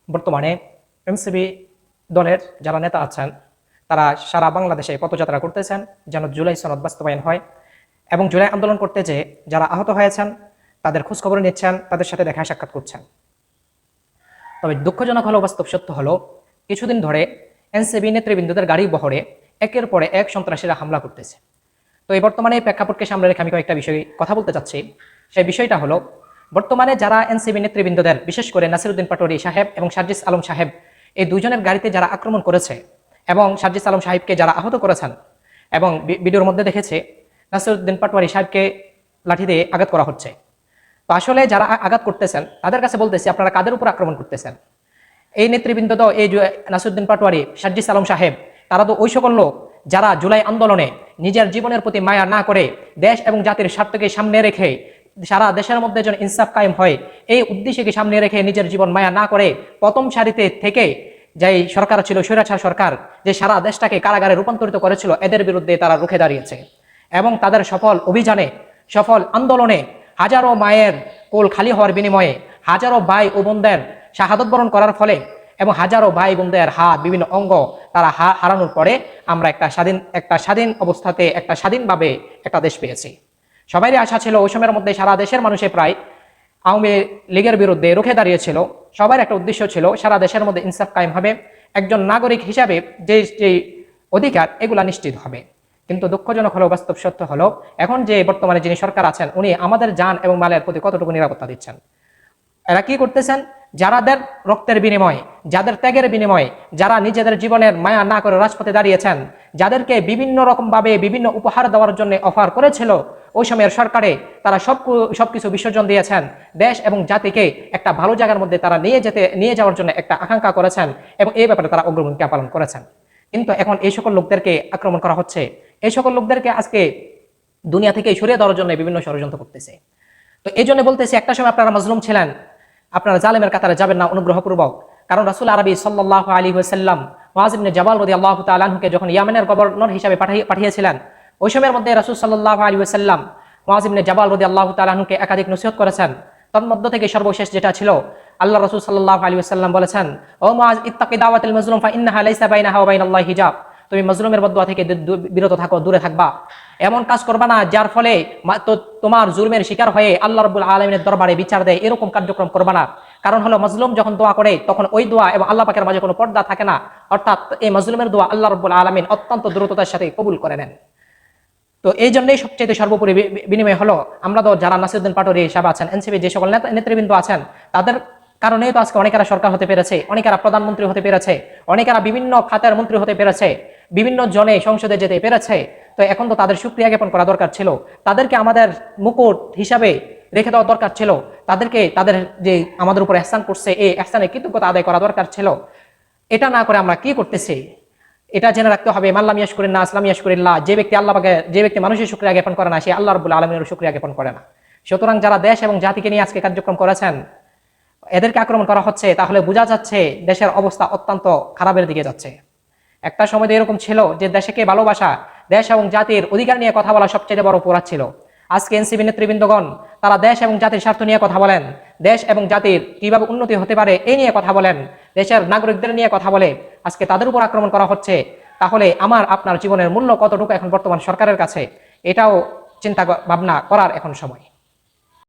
বর্তমানে এনসিপি দলের যারা নেতা আছেন তারা সারা বাংলাদেশে পথযাত্রা করতেছেন যেন জুলাই সনদ বাস্তবায়ন হয়, এবং জুলাই আন্দোলন করতে যে যারা আহত হয়েছেন তাদের খোঁজখবর নিচ্ছেন, তাদের সাথে দেখা সাক্ষাৎ করছেন। তবে দুঃখজনক হলো, বাস্তব সত্য হলো, কিছুদিন ধরে এনসিপি নেতৃবৃন্দদের গাড়ি বহরে একের পরে এক সন্ত্রাসীরা হামলা করতেছে। তো এই বর্তমানে এই প্রেক্ষাপটকে সামনে রেখে আমি কয়েকটা বিষয়ে কথা বলতে চাচ্ছি। সেই বিষয়টা হলো, বর্তমানে যারা এনসিপি নেতৃবৃন্দদের, বিশেষ করে নাসিরউদ্দিন পাটোয়ারী সাহেব এবং সার্জিস আলম সাহেব, এই দুজনের গাড়িতে যারা আক্রমণ করেছে এবং সার্জিস আলম সাহেবকে যারা আহত করেছেন, এবং ভিডিওর মধ্যে দেখেছে নাসিরউদ্দিন পাটোয়ারী সাহেবকে লাঠি দিয়ে আঘাত করা হচ্ছে। তো আসলে যারা আঘাত করতেছেন তাদের কাছে বলতেছি, আপনারা কাদের উপর আক্রমণ করতেছেন? এই নেতৃবৃন্দ তো, এই নাসিরউদ্দিন পাটোয়ারী, সার্জিস আলম সাহেব, তারা তো ওই সকল লোক যারা জুলাই আন্দোলনে নিজের জীবনের প্রতি মায়া না করে দেশ এবং জাতির স্বার্থকে সামনে রেখে সারা দেশের মধ্যে যেন ইনসাফ কায়েম হয়, এই উদ্দেশ্যকে সামনে রেখে নিজের জীবন মায়া না করে প্রথম সারিতে থেকে যেই সরকার ছিল, স্বৈরাচার সরকার, যে সারা দেশটাকে কারাগারে রূপান্তরিত করেছিল, এদের বিরুদ্ধে তারা রুখে দাঁড়িয়েছে। এবং তাদের সফল অভিযানে, সফল আন্দোলনে হাজারো মায়ের কোল খালি হওয়ার বিনিময়ে, হাজারো ভাই ও বোনদের শাহাদত বরণ করার ফলে এবং হাজারো ভাই বোনদের হাত, বিভিন্ন অঙ্গ তারা হারানোর পরে আমরা একটা স্বাধীন অবস্থাতে, একটা স্বাধীনভাবে একটা দেশ পেয়েছি। সবারই আশা ছিল, ওই সময়ের মধ্যে সারা দেশের মানুষে প্রায় আওয়ামী লীগের বিরুদ্ধে রুখে দাঁড়িয়েছিল। সবার একটা উদ্দেশ্য ছিল সারা দেশের মধ্যে ইনসাফ কায়েম হবে, একজন নাগরিক হিসাবে যে অধিকার এগুলা নিশ্চিত হবে। কিন্তু দুঃখজনক হলো, বাস্তব সত্য হলো, এখন যে বর্তমানে যিনি সরকার আছেন উনি আমাদের জান এবং মালের প্রতি কতটুকু নিরাপত্তা দিচ্ছেন? এরা কি করতেছেন? যারাদের রক্তের বিনিময়ে, যাদের ত্যাগের বিনিময়ে, যারা নিজেদের জীবনের মায়া না করে রাজপথে দাঁড়িয়েছেন, যাদেরকে বিভিন্ন রকম ভাবে বিভিন্ন উপহার দেওয়ার জন্য অফার করেছিল ওই সময়ের সরকারে, তারা সবকিছু বিসর্জন দিয়েছেন। দেশ এবং জাতিকে একটা ভালো জায়গার মধ্যে তারা নিয়ে যাওয়ার জন্য একটা আকাঙ্ক্ষা করেছেন এবং এই ব্যাপারে তারা অগ্রভূমিকা পালন করেছেন। কিন্তু এখন এই সকল লোকদেরকে আক্রমণ করা হচ্ছে, এই সকল লোকদেরকে আজকে দুনিয়া থেকে সরিয়ে দেওয়ার জন্য বিভিন্ন ষড়যন্ত্র করতেছে। তো এই জন্য বলতেছি, একটা সময় আপনারা মাজলুম ছিলেন, আপনারা জালেমের কাতারে যাবেন না অনুগ্রহপূর্বক। কারণ রাসূল আরবি সাল্লাল্লাহু আলাইহি ওয়াসাল্লাম মুআয ইবনে জাবাল রাদিয়াল্লাহু তাআলা আনহুকে যখন ইয়ামেনের গভর্নর হিসেবে পাঠিয়েছিলেন, ওই সময়ের মধ্যে রাসূল সাল্লাল্লাহু আলাইহি ওয়াসাল্লাম মুআয ইবনে জাবাল রাদিয়াল্লাহু তাআলা আনহুকে একাধিক নসিহত করেছেন। তার মধ্য থেকে সর্বশেষ যেটা ছিল, আল্লাহ রাসূল সাল্লাল্লাহু আলাইহি ওয়াসাল্লাম বলেছেন, ও মুআয, ইত্তাকি দাওয়াতাল মাজলুম ফা ইন্নাহা লাইসা বাইনাহা ওয়া বাইনাল্লাহি হিজাব। তুমি মাজলুমের বদদুয়া থেকে বিরত থাকো, দূরে থাকবা। এমন কাজ করবা না যার ফলে তোমার জুলমের শিকার হয়ে আল্লাহ রাব্বুল আলামিনের দরবারে বিচার দেয়, এরকম কার্যক্রম করবা না। কারণ হলো, মাজলুম যখন দোয়া করে তখন ওই দোয়া এবং আল্লাহ পাকের মাঝে কোনো পর্দা থাকে না, অর্থাৎ এই মাজলুমের দোয়া আল্লাহ রাব্বুল আলামিন অত্যন্ত দ্রুততার সাথে কবুল করে নেন। তো এই জন্যই সবচেয়ে সর্বোপরি বিনিময় হলো, আমরা তো যারা নাসিরউদ্দিন পাটোয়ারী হিসাবে আছেন, এনসিপি যে সকল নেতৃবৃন্দ আছেন, তাদের কারণেই তো আজকে অনেকেরা সরকার হতে পেরেছে, অনেকেরা প্রধানমন্ত্রী হতে পেরেছে, অনেকেরা বিভিন্ন খাতের মন্ত্রী হতে পেরেছে, বিভিন্ন জনে সংসদে যেতে পেরেছে। তো এখন তো তাদের শুকরিয়া জ্ঞাপন করা দরকার ছিল, তাদেরকে আমাদের মুকুট হিসাবে রেখে দেওয়া দরকার ছিল, তাদেরকে তাদের যে আমাদের উপর ইহসান করছে এই ইহসানের কৃতজ্ঞতা আদায় করা দরকার ছিল। এটা না করে আমরা কি করতেছি? এটা জেনে রাখতে হবে, মাল্লাম ইয়াশকুরিন নাস লাম ইয়াশকুরিল্লাহ। যে ব্যক্তি মানুষের শুকরিয়া জ্ঞাপন করে না, সে আল্লাহ রাব্বুল আলামিনের শুকরিয়া জ্ঞাপন করে না। সুতরাং যারা দেশ এবং জাতিকে নিয়ে আজকে কার্যক্রম করেছেন, এদেরকে আক্রমণ করা হচ্ছে, তাহলে বোঝা যাচ্ছে দেশের অবস্থা অত্যন্ত খারাপের দিকে যাচ্ছে। একটা সময় এরকম ছিল যে দেশকে ভালোবাসা, দেশ এবং জাতির অধিকার নিয়ে কথা বলা সবচেয়ে বড় অপরাধ ছিল। আজকে এনসিপি নেতৃবৃন্দগণ তারা দেশ এবং জাতির স্বার্থ নিয়ে কথা বলেন, দেশ এবং জাতির কিভাবে উন্নতি হতে পারে এই নিয়ে কথা বলেন, দেশের নাগরিকদের নিয়ে কথা বলে। আজকে তাদের উপর আক্রমণ করা হচ্ছে, তাহলে আমার আপনার জীবনের মূল্য কতটুকু এখন বর্তমান সরকারের কাছে, এটাও চিন্তা ভাবনা করার এখন সময়।